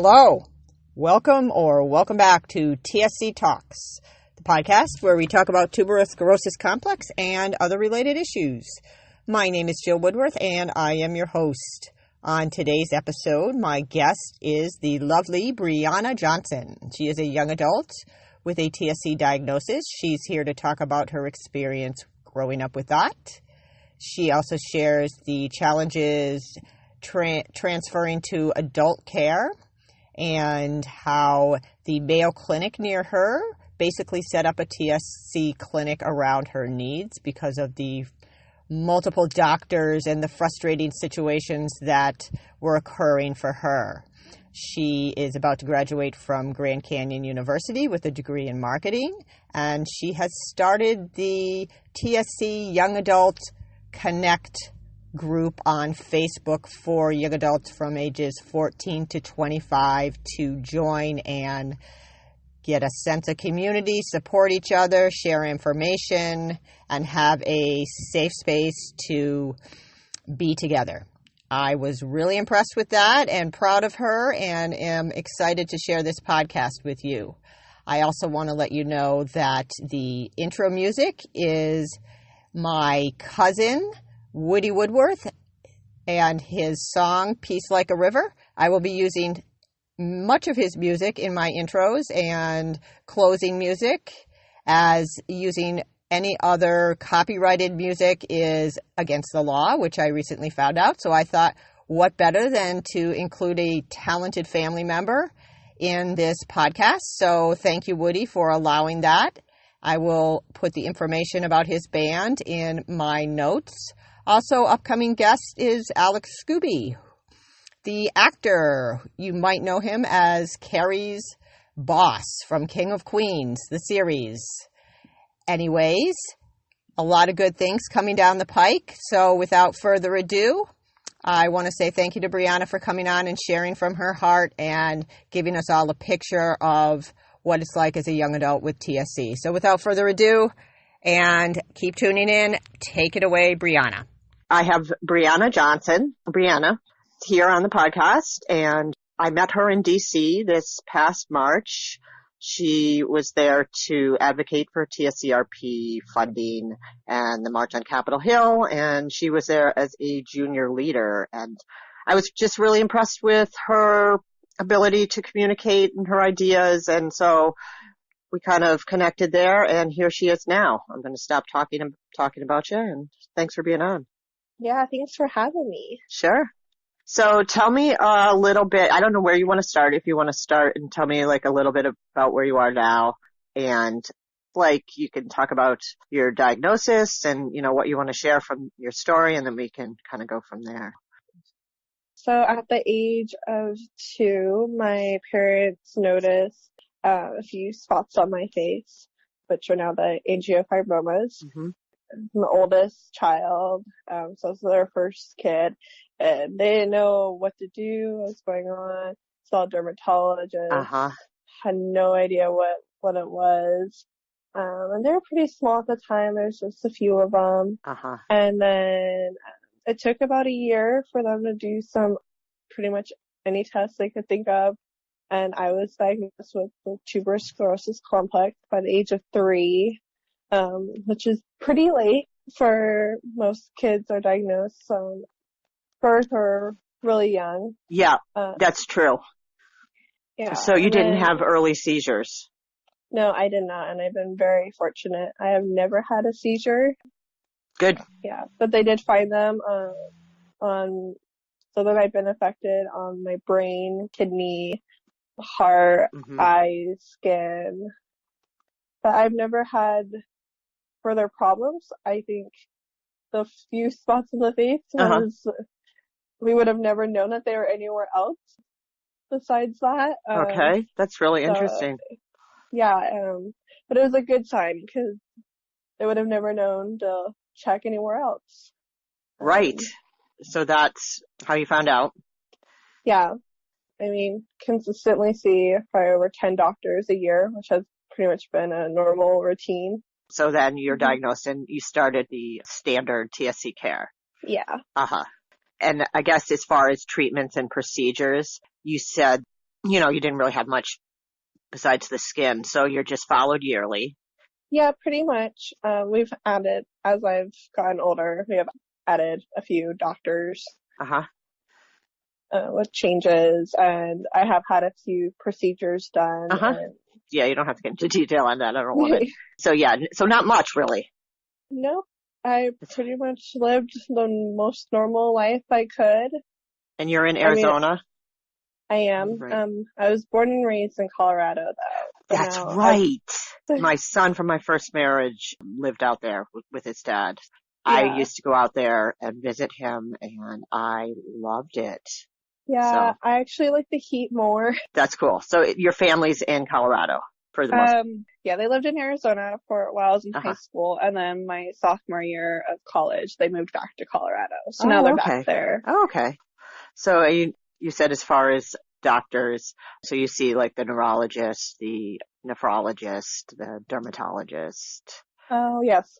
Hello, welcome back to TSC Talks, the podcast where we talk about tuberous sclerosis complex and other related issues. My name is Jill Woodworth and I am your host. On today's episode, my guest is the lovely Brianna Johnson. She is a young adult with a TSC diagnosis. She's here to talk about her experience growing up with that. She also shares the challenges transferring to adult care and how the Mayo Clinic near her basically set up a TSC clinic around her needs because of the multiple doctors and the frustrating situations that were occurring for her. She is about to graduate from Grand Canyon University with a degree in marketing, and she has started the TSC Young Adult Connect group on Facebook for young adults from ages 14 to 25 to join and get a sense of community, support each other, share information, and have a safe space to be together. I was really impressed with that and proud of her and am excited to share this podcast with you. I also want to let you know that the intro music is my cousin, Woody Woodworth, and his song, Peace Like a River. I will be using much of his music in my intros and closing music, as using any other copyrighted music is against the law, which I recently found out. So I thought, what better than to include a talented family member in this podcast? So thank you, Woody, for allowing that. I will put the information about his band in my notes. Also, upcoming guest is Alex Scooby, the actor. You might know him as Carrie's boss from King of Queens, the series. Anyways, a lot of good things coming down the pike. So without further ado, I want to say thank you to Brianna for coming on and sharing from her heart and giving us all a picture of what it's like as a young adult with TSC. So without further ado, and keep tuning in, take it away, Brianna. I have Brianna Johnson. Brianna here on the podcast, and I met her in DC this past March. She was there to advocate for TSCRP funding and the March on Capitol Hill, and she was there as a junior leader. And I was just really impressed with her ability to communicate and her ideas, and so we kind of connected there, and here she is now. I'm going to stop talking about you, and thanks for being on. Yeah, thanks for having me. Sure. So tell me a little bit, I don't know where you want to start, if you want to start and tell me like a little bit about where you are now, and like you can talk about your diagnosis and, you know, what you want to share from your story, and then we can kind of go from there. So at the age of 2, my parents noticed a few spots on my face, which are now the angiofibromas. Mm-hmm. My oldest child, so it was their first kid, and they didn't know what to do, what was going on. Saw a dermatologist, had no idea what it was, and they were pretty small at the time. There's just a few of them, and then it took about a year for them to do some pretty much any test they could think of, and I was diagnosed with the tuberous sclerosis complex by the age of 3. Which is pretty late for most kids are diagnosed. Birth or really young. Yeah, that's true. Yeah. So you didn't have early seizures? No, I did not, and I've been very fortunate. I have never had a seizure. Good. Yeah, but they did find them so that I've been affected on my brain, kidney, heart, eyes, skin. But I've never had further problems. I think the few spots in the face was, we would have never known that they were anywhere else besides that. Okay, that's really interesting. Yeah, but it was a good sign because they would have never known to check anywhere else. Right. So that's how you found out. Yeah. I mean, consistently see probably over 10 doctors a year, which has pretty much been a normal routine. So then you're diagnosed and you started the standard TSC care. Yeah. And I guess as far as treatments and procedures, you said you didn't really have much besides the skin, so you're just followed yearly. Yeah, pretty much. We've added, as I've gotten older, we have added a few doctors Uh-huh. with changes, and I have had a few procedures done. Uh-huh. And Yeah, you don't have to get into detail on that. I don't want it. So yeah, so not much really. No, I pretty much lived the most normal life I could. And you're in Arizona? I am. Right. I was born and raised in Colorado, though. That's right. My son from my first marriage lived out there with his dad. Yeah. I used to go out there and visit him, and I loved it. Yeah, So, I actually like the heat more. that's cool. So your family's in Colorado for the most. Yeah, they lived in Arizona for a while I was in high school, and then my sophomore year of college, they moved back to Colorado. So now they're back there. Oh, okay. So you said as far as doctors, so you see like the neurologist, the nephrologist, the dermatologist. Oh, yes.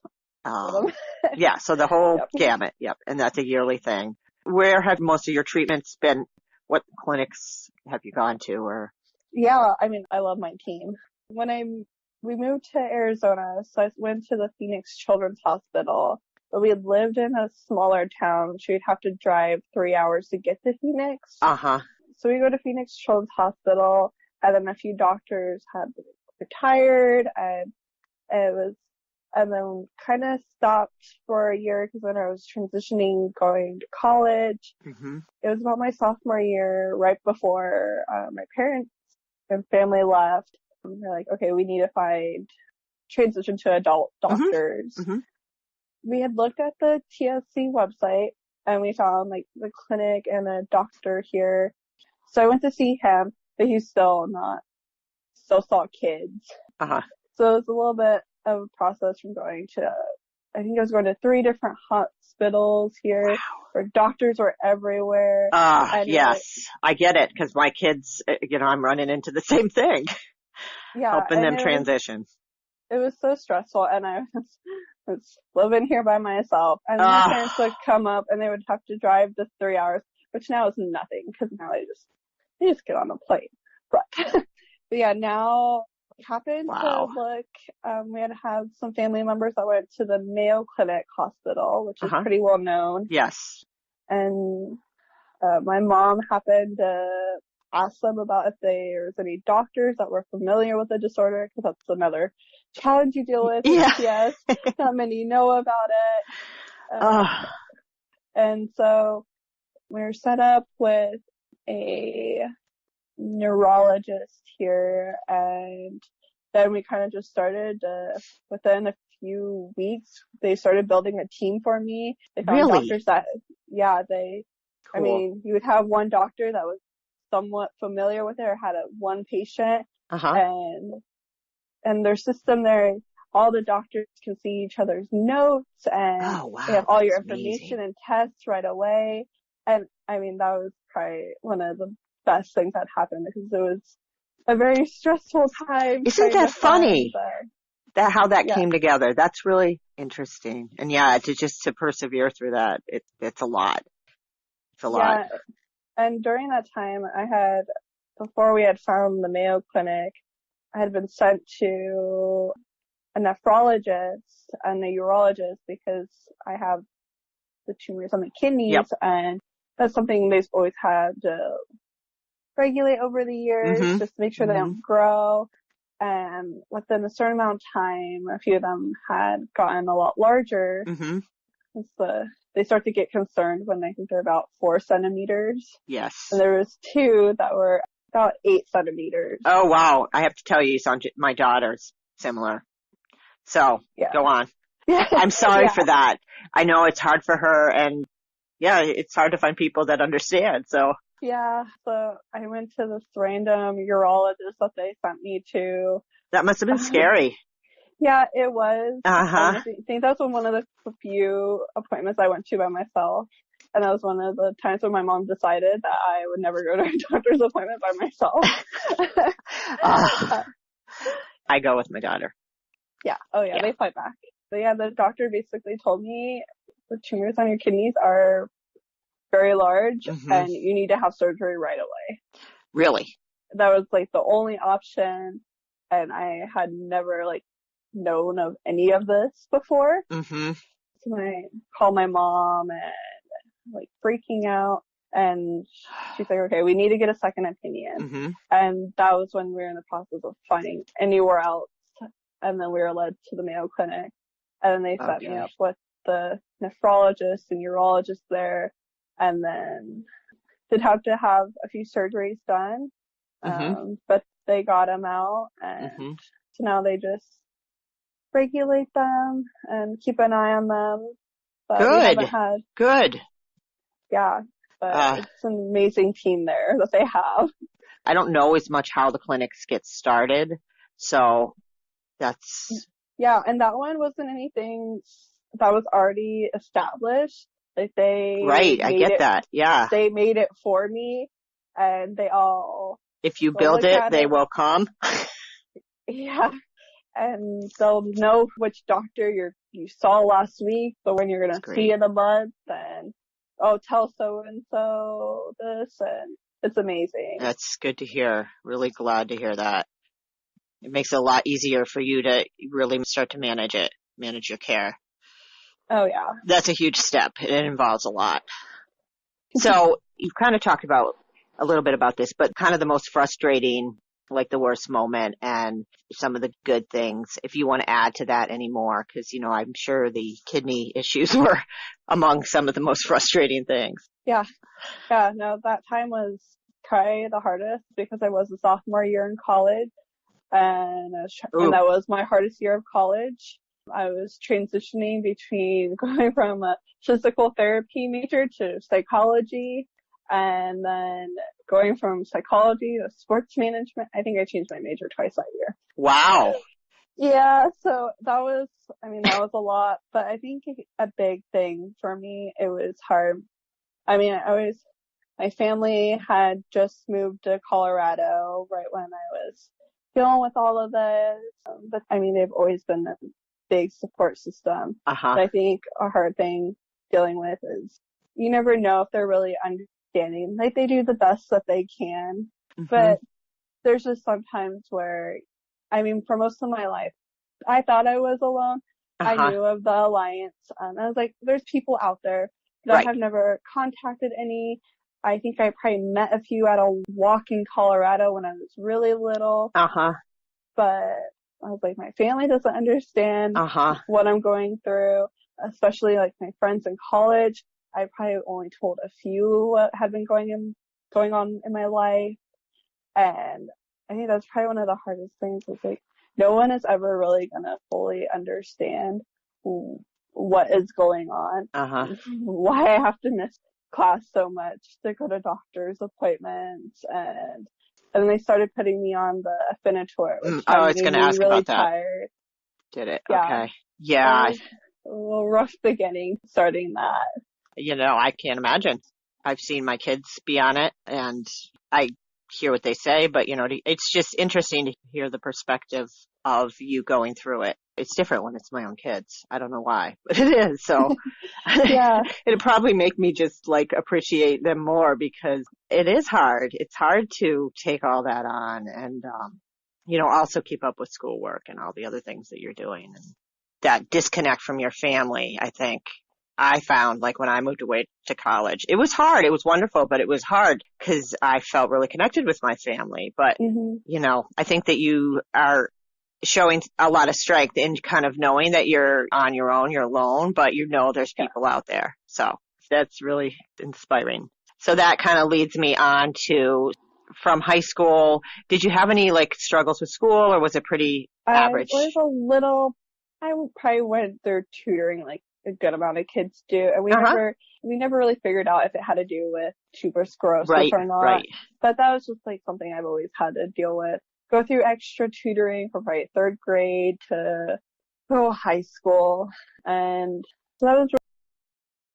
Yeah, so the whole gamut. Yep. And that's a yearly thing. Where have most of your treatments been? What clinics have you gone to? Or yeah, I mean, I love my team. We moved to Arizona, so I went to the Phoenix Children's Hospital. But we had lived in a smaller town, so we'd have to drive 3 hours to get to Phoenix. Uh-huh. So we go to Phoenix Children's Hospital, and then a few doctors had retired, and then kind of stopped for a year because then I was transitioning, going to college. Mm-hmm. It was about my sophomore year, right before my parents and family left. They're like, okay, we need to transition to adult doctors. Mm-hmm. We had looked at the TSC website, and we found like the clinic and a doctor here. So I went to see him, but he's still saw kids. Uh-huh. So it was a little bit of a process from going to, I think I was going to 3 different hospitals here. Wow. Where doctors were everywhere. Yes, I get it, because my kids, I'm running into the same thing. Yeah. Helping them transition. It was so stressful, and I was living here by myself, and my parents would come up, and they would have to drive the 3 hours, which now is nothing, because now they just get on a plane. But yeah, now happened to look, we had to have some family members that went to the Mayo Clinic Hospital, which is pretty well known. Yes. And my mom happened to ask them about if there was any doctors that were familiar with the disorder, because that's another challenge you deal with. Yes, not many know about it. And so we were set up with a neurologist here, and then we kind of just started, within a few weeks, they started building a team for me. They found doctors that, cool. I mean, you would have one doctor that was somewhat familiar with it or had one patient, and their system there, all the doctors can see each other's notes, and they have all your information and tests right away. And I mean, that was probably one of the best things that happened, because it was a very stressful time. Isn't that funny? How that came together. That's really interesting. And to persevere through that, it's a lot. It's a lot. And during that time, before we had found the Mayo Clinic, I had been sent to a nephrologist and a urologist, because I have the tumors on the kidneys, and that's something they've always had to regulate over the years, just to make sure they don't grow. And within a certain amount of time, a few of them had gotten a lot larger. They start to get concerned when I think they're about 4 centimeters. Yes. And there was 2 that were about 8 centimeters. Oh, wow. I have to tell you, my daughter's similar. So, go on. I'm sorry for that. I know it's hard for her, and it's hard to find people that understand, so. Yeah, so I went to this random urologist that they sent me to. That must have been scary. Yeah, it was. I think that's one of the few appointments I went to by myself. And that was one of the times when my mom decided that I would never go to a doctor's appointment by myself. I go with my daughter. Yeah. Oh, yeah. They fight back. But the doctor basically told me the tumors on your kidneys are very large, and you need to have surgery right away. Really? that was like the only option, and I had never like known of any of this before. Mm-hmm. So I called my mom and like freaking out, and she's like, okay, we need to get a second opinion. Mm-hmm. And that was when we were in the process of finding anywhere else, and then we were led to the Mayo Clinic, and then they set me up with the nephrologist and urologist there, and then did have to have a few surgeries done, but they got them out, and so now they just regulate them and keep an eye on them. But we haven't had, yeah, but it's an amazing team there that they have. I don't know as much how the clinics get started, so that's... Yeah, and that one wasn't anything that was already established. Like they... Right, I get that, yeah. They made it for me, and they all... If you build it, they will come. Yeah, and they'll know which doctor you saw last week, but when you're going to see in a month, then, tell so-and-so this, and it's amazing. That's good to hear. Really glad to hear that. It makes it a lot easier for you to really start to manage your care. Oh, yeah. That's a huge step. It involves a lot. So you've kind of talked about a little bit about this, but kind of the most frustrating, like the worst moment and some of the good things, if you want to add to that anymore, because, I'm sure the kidney issues were among some of the most frustrating things. Yeah. Yeah, no, that time was probably the hardest because I was a sophomore year in college, and that was my hardest year of college. I was transitioning between going from a physical therapy major to psychology, and then going from psychology to sports management. I think I changed my major twice that year. Wow. Yeah, so that was a lot, but I think a big thing for me, it was hard. My family had just moved to Colorado right when I was dealing with all of this, but they've always been a big support system. But I think a hard thing dealing with is you never know if they're really understanding. Like, they do the best that they can, but there's just sometimes where, for most of my life, I thought I was alone. I knew of the Alliance. I was like, there's people out there, but I have never contacted any. I think I probably met a few at a walk in Colorado when I was really little. But I was like, my family doesn't understand what I'm going through, especially like my friends in college. I probably only told a few what had been going on in my life. And I think that's probably one of the hardest things is like, no one is ever really going to fully understand what is going on, why I have to miss class so much to go to doctor's appointments, and then they started putting me on the Afinitor, which I was going to ask really about that. Tired. Did it? Yeah. Okay. Yeah. It was a little rough beginning starting that. I can't imagine. I've seen my kids be on it, and I hear what they say, but it's just interesting to hear the perspective of you going through it. It's different when it's my own kids. I don't know why, but it is. So yeah, it'd probably make me just like appreciate them more because it is hard. It's hard to take all that on and, also keep up with schoolwork and all the other things that you're doing, and that disconnect from your family. I think I found, like, when I moved away to college, it was hard. It was wonderful, but it was hard because I felt really connected with my family. But, I think that you are showing a lot of strength in kind of knowing that you're on your own, you're alone, but there's people out there. So that's really inspiring. So that kind of leads me on to, from high school, did you have any like struggles with school, or was it pretty average? It was I probably went through tutoring like a good amount of kids do, and we never really figured out if it had to do with tuberous sclerosis or not. Right. But that was just like something I've always had to deal with. Go through extra tutoring from probably third grade to high school, and so that was